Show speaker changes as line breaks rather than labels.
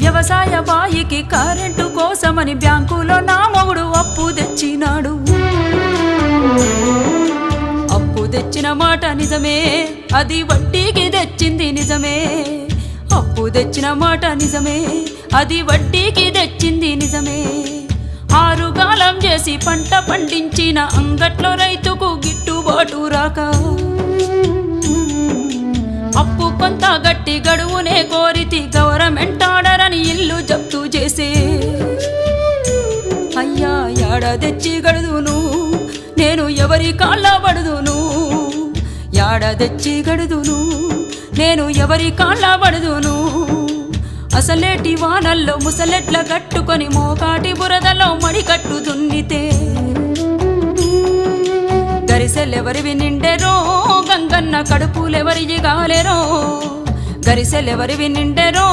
వ్యవసాయ బాయికి కరెంటు కోసమని బ్యాంకులో నా మొగుడు అప్పు తెచ్చినాడు. అప్పు తెచ్చిన మాట నిజమే, అది వడ్డీకి తెచ్చింది నిజమే. అప్పు తెచ్చిన మాట నిజమే, అది వడ్డీకి తెచ్చింది నిజమే. ఆరుగాలం చేసి పంట పండించిన అంగట్లో రైతుకు గిట్టుబాటు రాక అప్పు కొంత గట్టి గడువునే కోరితి గవర్నమెంట్ ఆర్డర్ అని ఇల్లు జప్తు చేసే. అయ్యా యాడ తెచ్చి గడుదును నేను ఎవరి కాళ్ళ పడుదును, యాడ తెచ్చి గడుదును నేను ఎవరి కాళ్ళ పడుదును. అసలేటి వానల్లో ముసలెట్ల కట్టుకొని మోకాటి బురదలో మడికట్టు దున్నితే గరిసెలెవరివి నిండెరో గంగన్న కడుపులెవరివి గాలెరో, గరిసెలెవరివి నిండెరో